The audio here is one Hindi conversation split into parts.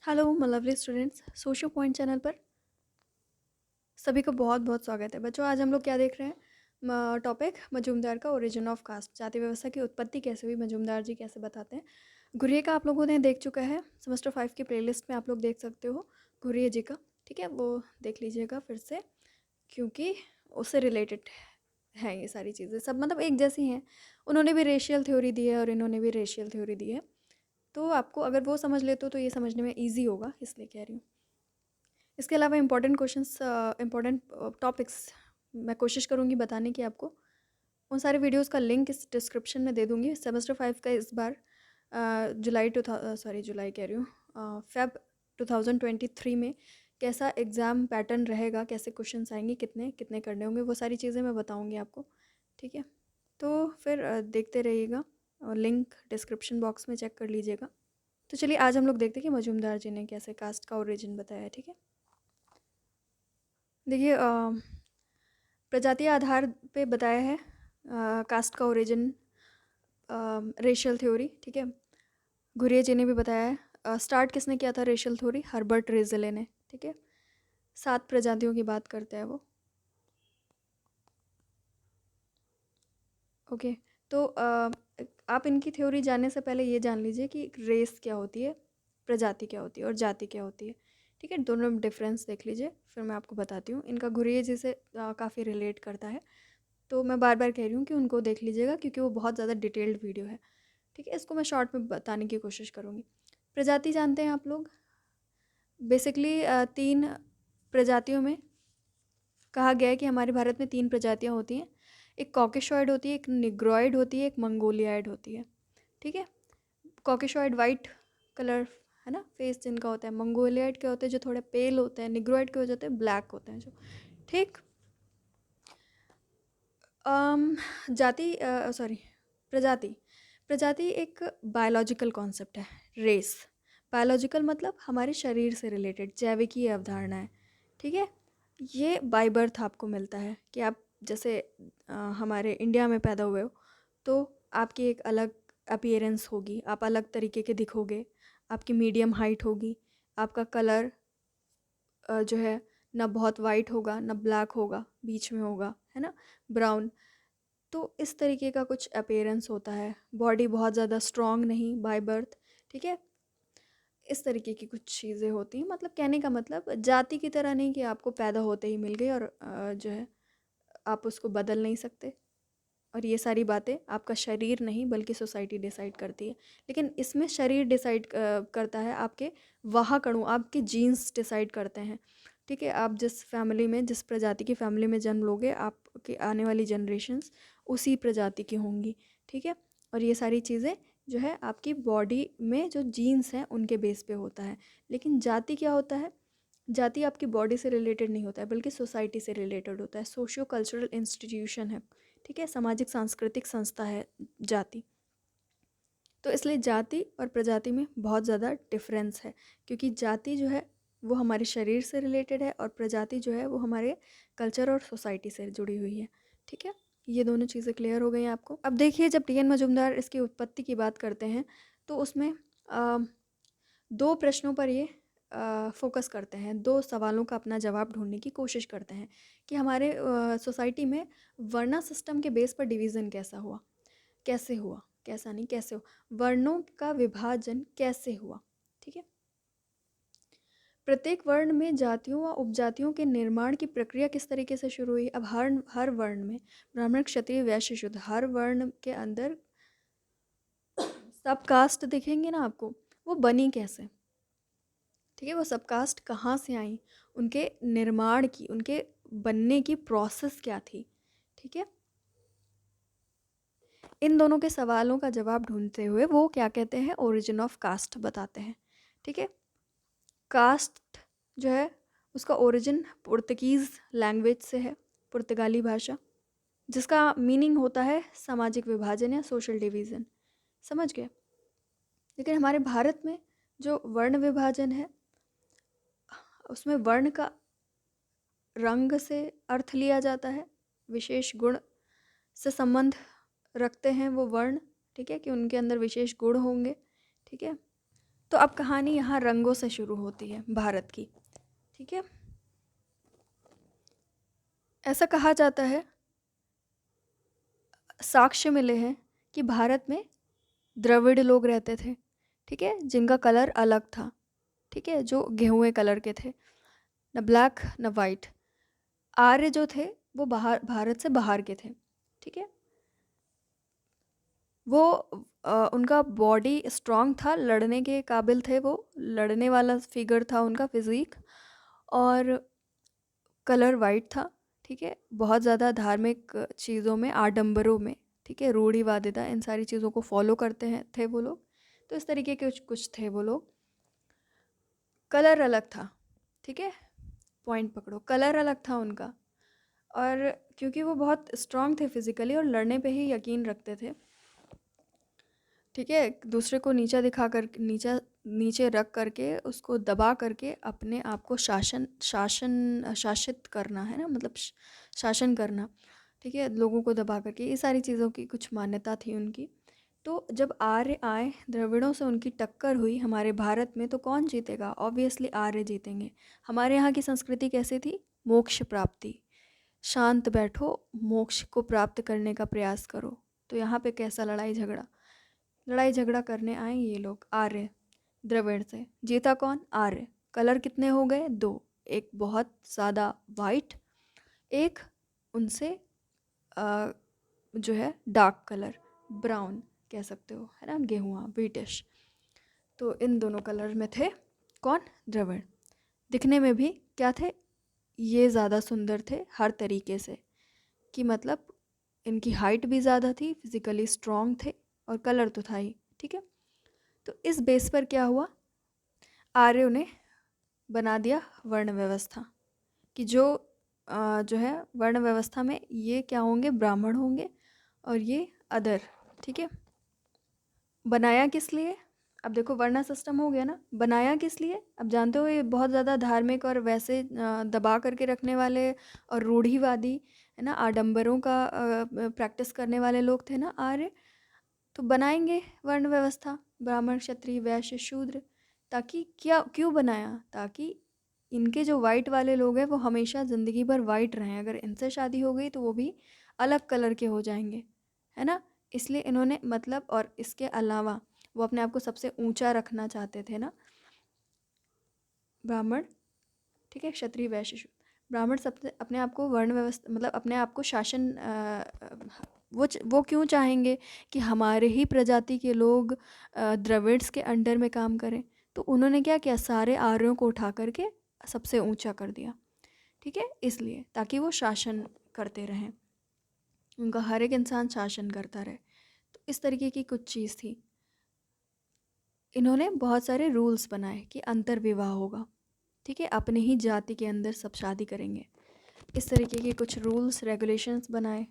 Hello my lovely students, socio point channel पर सभी को बहुत बहुत स्वागत है। बच्चों, आज हम लोग क्या देख रहे हैं? टॉपिक मजूमदार का ओरिजिन ऑफ कास्ट, जाति व्यवस्था की उत्पत्ति कैसे हुई, मजूमदार जी कैसे बताते हैं। घुर्ये का आप लोगों ने देख चुका है, सेमेस्टर 5 की प्लेलिस्ट में आप लोग देख सकते हो घुर्ये जी का। ठीक है, वो देख लीजिएगा फिर से, क्योंकि उससे रिलेटेड है ये सारी चीज़ें, सब मतलब एक जैसी हैं। उन्होंने भी रेशियल थ्योरी दी है और इन्होंने भी रेशियल थ्योरी दी है, तो आपको अगर वो समझ लेते हो तो ये समझने में ईजी होगा, इसलिए कह रही हूँ। इसके अलावा इम्पॉर्टेंट क्वेश्चंस, इम्पॉर्टेंट टॉपिक्स मैं कोशिश करूँगी बताने की आपको। उन सारे वीडियोस का लिंक इस डिस्क्रिप्शन में दे दूँगी। सेमेस्टर 5 का इस बार जुलाई कह रही हूँ, फेब 2023 में कैसा एग्ज़ाम पैटर्न रहेगा, कैसे क्वेश्चंस आएंगे, कितने कितने करने होंगे, वो सारी चीज़ें मैं बताऊँगी आपको। ठीक है, तो फिर देखते रहिएगा और लिंक डिस्क्रिप्शन बॉक्स में चेक कर लीजिएगा। तो चलिए आज हम लोग देखते हैं कि मजूमदार जी ने कैसे कास्ट का ओरिजिन बताया है। ठीक है, देखिए प्रजातीय आधार पे बताया है कास्ट का ओरिजिन, रेशियल थ्योरी। ठीक है, घुर्ये जी ने भी बताया है। स्टार्ट किसने किया था रेशियल थ्योरी? हर्बर्ट रेजले ने। ठीक है, 7 प्रजातियों की बात करते हैं वो। ओके, तो आप इनकी थ्योरी जानने से पहले ये जान लीजिए कि रेस क्या होती है, प्रजाति क्या होती है और जाति क्या होती है। ठीक है, दोनों में डिफरेंस देख लीजिए, फिर मैं आपको बताती हूँ। इनका घुर्ये जी से काफ़ी रिलेट करता है, तो मैं बार बार कह रही हूँ कि उनको देख लीजिएगा, क्योंकि वो बहुत ज़्यादा डिटेल्ड वीडियो है। ठीक है, इसको मैं शॉर्ट में बताने की कोशिश करूँगी। प्रजाति जानते हैं आप लोग, बेसिकली 3 प्रजातियों में कहा गया है कि हमारे भारत में 3 प्रजातियाँ होती हैं। एक कॉकेशॉइड होती है, एक निग्रोइड होती है, एक मंगोलियाइड होती है। ठीक है, कॉकेशॉइड वाइट कलर है ना, फेस जिनका होता है। मंगोलियाइड के होते हैं जो थोड़े पेल होते हैं। निग्रोइड के हो जाते हैं ब्लैक होते हैं जो। ठीक, जाति सॉरी प्रजाति प्रजाति एक बायोलॉजिकल कॉन्सेप्ट है। रेस, बायोलॉजिकल मतलब हमारे शरीर से रिलेटेड, जैविकीय अवधारणा है। ठीक है, ये बाय बर्थ आपको मिलता है कि आप जैसे हमारे इंडिया में पैदा हुए हो तो आपकी एक अलग अपीयरेंस होगी, आप अलग तरीके के दिखोगे, आपकी मीडियम हाइट होगी, आपका कलर जो है ना बहुत वाइट होगा ना ब्लैक होगा, बीच में होगा, है ना, ब्राउन। तो इस तरीके का कुछ अपीयरेंस होता है। बॉडी बहुत ज़्यादा स्ट्रॉन्ग नहीं बाय बर्थ। ठीक है, इस तरीके की कुछ चीज़ें होती हैं। मतलब कहने का मतलब जाति की तरह नहीं कि आपको पैदा होते ही मिल गई और जो है आप उसको बदल नहीं सकते, और ये सारी बातें आपका शरीर नहीं बल्कि सोसाइटी डिसाइड करती है। लेकिन इसमें शरीर डिसाइड करता है, आपके वाहक अणु, आपके जीन्स डिसाइड करते हैं। ठीक है, आप जिस फैमिली में, जिस प्रजाति की फैमिली में जन्म लोगे, आपकी आने वाली जनरेशन्स उसी प्रजाति की होंगी। ठीक है, और ये सारी चीज़ें जो है आपकी बॉडी में जो जीन्स हैं उनके बेस पे होता है। लेकिन जाति क्या होता है? जाति आपकी बॉडी से रिलेटेड नहीं होता है बल्कि सोसाइटी से रिलेटेड होता है, सोशियो कल्चरल इंस्टीट्यूशन है। ठीक है, सामाजिक सांस्कृतिक संस्था है जाति। तो इसलिए जाति और प्रजाति में बहुत ज़्यादा डिफरेंस है, क्योंकि जाति जो है वो हमारे शरीर से रिलेटेड है और प्रजाति जो है वो हमारे कल्चर और सोसाइटी से जुड़ी हुई है। ठीक है, ये दोनों चीज़ें क्लियर हो गई हैं आपको। अब देखिए, जब टी एन मजूमदार इसकी उत्पत्ति की बात करते हैं तो उसमें 2 प्रश्नों पर ये फोकस करते हैं, 2 सवालों का अपना जवाब ढूंढने की कोशिश करते हैं कि हमारे सोसाइटी में वर्णा सिस्टम के बेस पर डिवीज़न कैसा हुआ, कैसे हुआ, कैसा नहीं कैसे हुआ, वर्णों का विभाजन कैसे हुआ। ठीक है, प्रत्येक वर्ण में जातियों व उपजातियों के निर्माण की प्रक्रिया किस तरीके से शुरू हुई। अब हर वर्ण में, ब्राह्मण क्षत्रिय वैश्य शूद्र, हर वर्ण के अंदर सब कास्ट दिखेंगे ना आपको, वो बनी कैसे। ठीक है, वो सब कास्ट कहाँ से आई, उनके निर्माण की, उनके बनने की प्रोसेस क्या थी। ठीक है, इन दोनों के सवालों का जवाब ढूंढते हुए वो क्या कहते हैं, ओरिजिन ऑफ कास्ट बताते हैं। ठीक है, कास्ट जो है उसका ओरिजिन पुर्तगीज़ लैंग्वेज से है, पुर्तगाली भाषा, जिसका मीनिंग होता है सामाजिक विभाजन या सोशल डिवीज़न। समझ गए। लेकिन हमारे भारत में जो वर्ण विभाजन है उसमें वर्ण का रंग से अर्थ लिया जाता है, विशेष गुण से संबंध रखते हैं वो वर्ण। ठीक है, कि उनके अंदर विशेष गुण होंगे। ठीक है, तो अब कहानी यहाँ रंगों से शुरू होती है भारत की। ठीक है, ऐसा कहा जाता है, साक्ष्य मिले हैं कि भारत में द्रविड़ लोग रहते थे, ठीक है, जिनका कलर अलग था, ठीक है, जो गेहुए कलर के थे, न ब्लैक न वाइट। आर्य जो थे वो बाहर, भारत से बाहर के थे, ठीक है। वो उनका बॉडी स्ट्रांग था, लड़ने के काबिल थे, वो लड़ने वाला फिगर था उनका फिजिक, और कलर वाइट था, ठीक है। बहुत ज़्यादा धार्मिक चीज़ों में, आडंबरों में, ठीक है, रूढ़िवादिता, इन सारी चीज़ों को फॉलो करते हैं थे वो लोग। तो इस तरीके के कुछ कुछ थे वो लोग। कलर अलग था, ठीक है, पॉइंट पकड़ो, कलर अलग था उनका। और क्योंकि वो बहुत स्ट्रांग थे फिजिकली और लड़ने पे ही यकीन रखते थे, ठीक है, दूसरे को नीचा दिखा कर, नीचे रख करके, उसको दबा करके अपने आप को शासित करना है ना, मतलब शासन करना, ठीक है, लोगों को दबा करके, ये सारी चीज़ों की कुछ मान्यता थी उनकी। तो जब आर्य आए, द्रविड़ों से उनकी टक्कर हुई हमारे भारत में, तो कौन जीतेगा? ऑब्वियसली आर्य जीतेंगे। हमारे यहाँ की संस्कृति कैसी थी? मोक्ष प्राप्ति, शांत बैठो, मोक्ष को प्राप्त करने का प्रयास करो। तो यहाँ पे कैसा लड़ाई झगड़ा? लड़ाई झगड़ा करने आए ये लोग आर्य, द्रविड़ से। जीता कौन? आर्य। कलर कितने हो गए? दो, एक बहुत ज़्यादा वाइट, एक उनसे जो है डार्क कलर, ब्राउन कह सकते हो, है ना, गेहुआ, ब्रिटिश। तो इन दोनों कलर में थे कौन? द्रविड़। दिखने में भी क्या थे? ये ज़्यादा सुंदर थे हर तरीके से, कि मतलब इनकी हाइट भी ज़्यादा थी, फिजिकली स्ट्रॉन्ग थे, और कलर तो था ही, ठीक है। तो इस बेस पर क्या हुआ, आर्यों ने बना दिया वर्ण व्यवस्था, कि जो है वर्ण व्यवस्था में ये क्या होंगे? ब्राह्मण होंगे, और ये अदर, ठीक है। बनाया किस लिए? अब देखो, वर्ण सिस्टम हो गया ना, बनाया किस लिए? अब जानते हो, ये बहुत ज़्यादा धार्मिक और वैसे दबा करके रखने वाले और रूढ़िवादी, है ना, आडंबरों का प्रैक्टिस करने वाले लोग थे ना आर्य। तो बनाएंगे वर्ण व्यवस्था, ब्राह्मण, क्षत्रिय, वैश्य, शूद्र। ताकि क्या, क्यों बनाया? ताकि इनके जो वाइट वाले लोग हैं वो हमेशा ज़िंदगी भर वाइट रहें। अगर इनसे शादी हो गई तो वो भी अलग कलर के हो जाएंगे, है ना। इसलिए इन्होंने, मतलब, और इसके अलावा वो अपने आप को सबसे ऊंचा रखना चाहते थे ना, ब्राह्मण, ठीक है, क्षत्रिय, वैश्य, शूद्र। ब्राह्मण सबसे अपने आप को वर्ण व्यवस्था, मतलब अपने आप को शासन, वो क्यों चाहेंगे कि हमारे ही प्रजाति के लोग द्रविड्स के अंडर में काम करें? तो उन्होंने क्या किया? सारे आर्यों को उठा करके सबसे ऊंचा कर दिया, ठीक है, इसलिए ताकि वो शासन करते रहें, उनका हर एक इंसान शासन करता रहे। तो इस तरीके की कुछ चीज़ थी। इन्होंने बहुत सारे रूल्स बनाए कि अंतर विवाह होगा, ठीक है, अपने ही जाति के अंदर सब शादी करेंगे। इस तरीके के कुछ रूल्स रेगुलेशंस बनाए।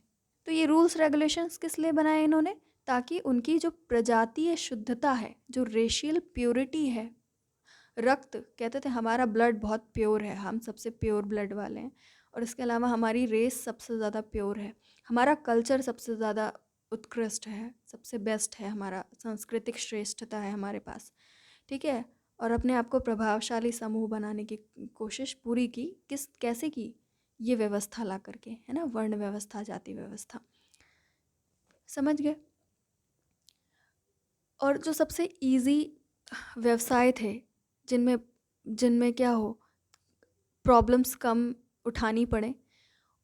तो ये रूल्स रेगुलेशंस किस लिए बनाए इन्होंने? ताकि उनकी जो प्रजातीय शुद्धता है, जो रेशियल प्योरिटी है, रक्त, कहते थे हमारा ब्लड बहुत प्योर है, हम सबसे प्योर ब्लड वाले हैं, और इसके अलावा हमारी रेस सबसे ज़्यादा प्योर है, हमारा कल्चर सबसे ज़्यादा उत्कृष्ट है, सबसे बेस्ट है, हमारा सांस्कृतिक श्रेष्ठता है हमारे पास, ठीक है। और अपने आप को प्रभावशाली समूह बनाने की कोशिश पूरी की, कैसे की? ये व्यवस्था ला करके, है ना, वर्ण व्यवस्था, जाति व्यवस्था, समझ गए। और जो सबसे इजी व्यवसाय थे, जिनमें जिनमें क्या हो, प्रॉब्लम्स कम उठानी पड़े,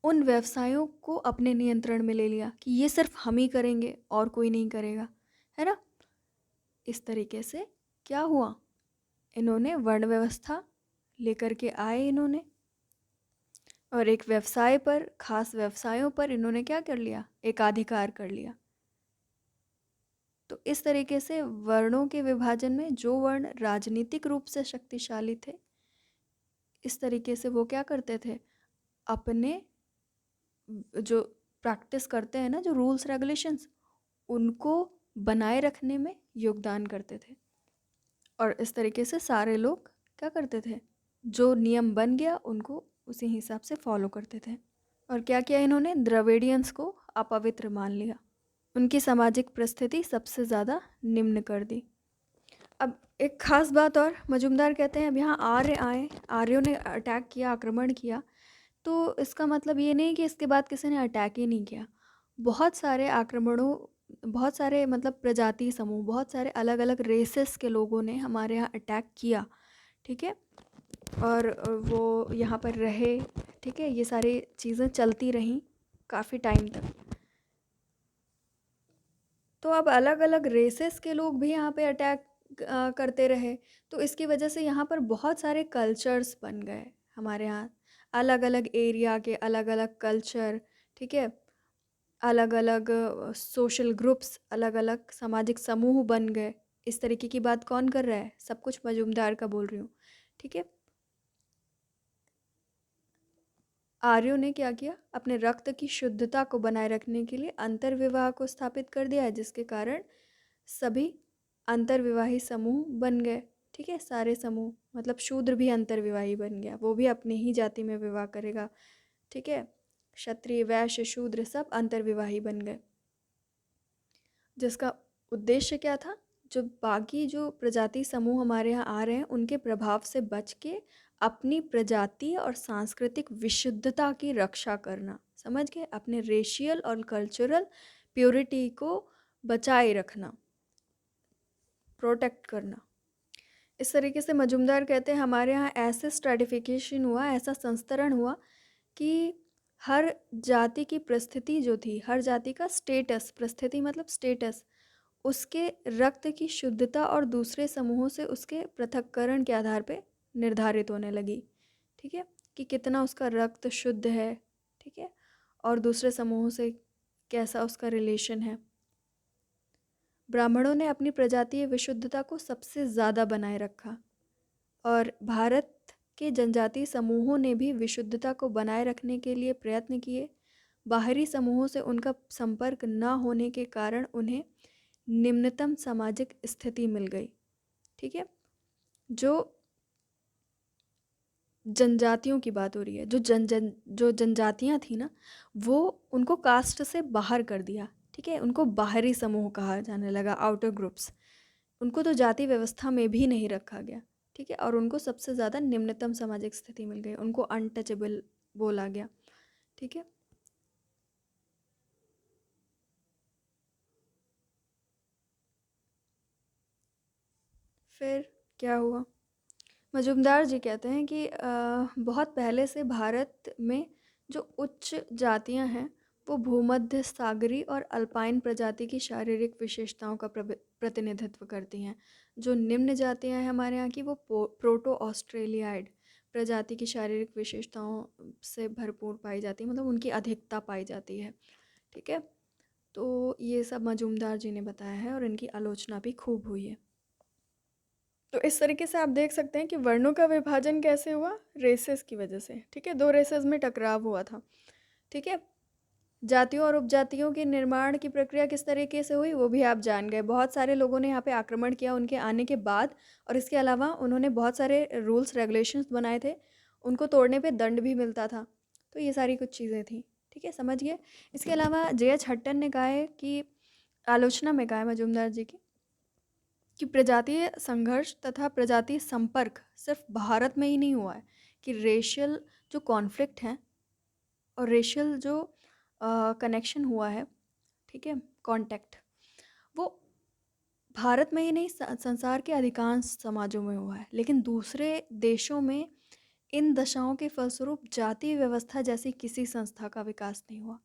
उन व्यवसायों को अपने नियंत्रण में ले लिया कि ये सिर्फ हम ही करेंगे और कोई नहीं करेगा, है ना। इस तरीके से क्या हुआ, इन्होंने वर्ण व्यवस्था लेकर के आए इन्होंने, और एक व्यवसाय पर, खास व्यवसायों पर इन्होंने क्या कर लिया? एकाधिकार कर लिया। तो इस तरीके से वर्णों के विभाजन में जो वर्ण राजनीतिक रूप से शक्तिशाली थे, इस तरीके से वो क्या करते थे? अपने जो प्रैक्टिस करते हैं ना, जो रूल्स रेगुलेशंस, उनको बनाए रखने में योगदान करते थे। और इस तरीके से सारे लोग क्या करते थे? जो नियम बन गया उनको उसी हिसाब से फॉलो करते थे। और क्या किया इन्होंने? द्रविडियंस को अपवित्र मान लिया, उनकी सामाजिक परिस्थिति सबसे ज़्यादा निम्न कर दी। अब एक ख़ास बात और, मजुमदार कहते हैं अब यहाँ आर्य आए, आर्यों ने अटैक किया, आक्रमण किया, तो इसका मतलब ये नहीं कि इसके बाद किसी ने अटैक ही नहीं किया। बहुत सारे आक्रमणों, बहुत सारे मतलब प्रजाति समूह, बहुत सारे अलग-अलग रेसेस के लोगों ने हमारे यहाँ अटैक किया, ठीक है? और वो यहाँ पर रहे, ठीक है? ये सारी चीज़ें चलती रहीं काफ़ी टाइम तक। तो अब अलग-अलग रेसेस के लोग भी यहाँ पे अटैक करते रहे, तो इसकी वजह से यहाँ पर बहुत सारे कल्चर्स बन गए हमारे यहाँ। अलग-अलग एरिया के अलग-अलग कल्चर, ठीक है? अलग-अलग सोशल ग्रुप्स, अलग-अलग सामाजिक समूह बन गए। इस तरीके की बात कौन कर रहा है? सब कुछ मजूमदार का बोल रही हूँ, ठीक है? आर्यों ने क्या किया? अपने रक्त की शुद्धता को बनाए रखने के लिए अंतर्विवाह को स्थापित कर दिया, जिसके कारण सभी अंतर्विवाही समूह बन गए, ठीक है? सारे समूह, मतलब शूद्र भी अंतर्विवाही बन गया, वो भी अपनी ही जाति में विवाह करेगा, ठीक है? क्षत्रिय, वैश्य, शूद्र सब अंतर्विवाही बन गए, जिसका उद्देश्य क्या था? जो बाकी जो प्रजाति समूह हमारे यहाँ आ रहे हैं, उनके प्रभाव से बच के अपनी प्रजाति और सांस्कृतिक विशुद्धता की रक्षा करना, समझ गए? अपने रेशियल और कल्चरल प्योरिटी को बचाए रखना, प्रोटेक्ट करना। इस तरीके से मजुमदार कहते हैं हमारे यहाँ ऐसे स्ट्रैटिफिकेशन हुआ, ऐसा संस्तरण हुआ कि हर जाति की परिस्थिति जो थी, हर जाति का स्टेटस, परिस्थिति मतलब स्टेटस, उसके रक्त की शुद्धता और दूसरे समूहों से उसके पृथक्करण के आधार पे निर्धारित होने लगी, ठीक है? कि कितना उसका रक्त शुद्ध है, ठीक है? और दूसरे समूहों से कैसा उसका रिलेशन है। ब्राह्मणों ने अपनी प्रजातीय विशुद्धता को सबसे ज़्यादा बनाए रखा, और भारत के जनजातीय समूहों ने भी विशुद्धता को बनाए रखने के लिए प्रयत्न किए। बाहरी समूहों से उनका संपर्क न होने के कारण उन्हें निम्नतम सामाजिक स्थिति मिल गई, ठीक है? जो जनजातियों की बात हो रही है, जो जनजातियाँ थी ना, वो उनको कास्ट से बाहर कर दिया, ठीक है? उनको बाहरी समूह कहा जाने लगा, आउटर ग्रुप्स। उनको तो जाति व्यवस्था में भी नहीं रखा गया, ठीक है? और उनको सबसे ज़्यादा निम्नतम सामाजिक स्थिति मिल गई, उनको अनटचेबल बोला गया, ठीक है? फिर क्या हुआ? मजुमदार जी कहते हैं कि बहुत पहले से भारत में जो उच्च जातियां हैं, वो भूमध्य सागरी और अल्पाइन प्रजाति की शारीरिक विशेषताओं का प्रतिनिधित्व करती हैं। जो निम्न जातियां हैं हमारे यहाँ की, वो प्रोटो ऑस्ट्रेलियाइड प्रजाति की शारीरिक विशेषताओं से भरपूर पाई जाती है, मतलब उनकी अधिकता पाई जाती है, ठीक है? तो ये सब मजुमदार जी ने बताया है, और इनकी आलोचना भी खूब हुई है। तो इस तरीके से आप देख सकते हैं कि वर्णों का विभाजन कैसे हुआ, रेसेस की वजह से, ठीक है? दो रेसेस में टकराव हुआ था, ठीक है? जातियों और उपजातियों के निर्माण की प्रक्रिया किस तरीके से हुई, वो भी आप जान गए। बहुत सारे लोगों ने यहाँ पे आक्रमण किया उनके आने के बाद, और इसके अलावा उन्होंने बहुत सारे रूल्स रेगुलेशंस बनाए थे, उनको तोड़ने पे दंड भी मिलता था। तो ये सारी कुछ चीज़ें थी, ठीक है? समझिए। इसके अलावा जे.एच. हट्टन ने कहा है कि, आलोचना में कहा है मजुमदार जी की, कि प्रजातीय संघर्ष तथा प्रजातीय संपर्क सिर्फ भारत में ही नहीं हुआ है, कि रेशियल जो कॉन्फ्लिक्ट हैं और रेशियल जो कनेक्शन हुआ है, ठीक है, कांटेक्ट, वो भारत में ही नहीं, संसार के अधिकांश समाजों में हुआ है। लेकिन दूसरे देशों में इन दशाओं के फलस्वरूप जाति व्यवस्था जैसी किसी संस्था का विकास नहीं हुआ,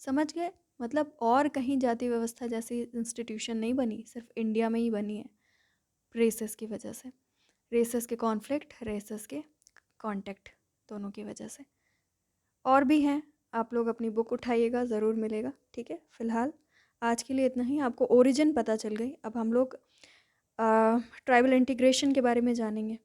समझ गए? मतलब और कहीं जाति व्यवस्था जैसी इंस्टीट्यूशन नहीं बनी, सिर्फ इंडिया में ही बनी है, रेसेस की वजह से, रेसेस के कॉन्फ्लिक्ट, रेसेस के कांटेक्ट, दोनों की वजह से। और भी हैं, आप लोग अपनी बुक उठाइएगा, ज़रूर मिलेगा, ठीक है? फ़िलहाल आज के लिए इतना ही। आपको ओरिजिन पता चल गई, अब हम लोग ट्राइबल इंटीग्रेशन के बारे में जानेंगे।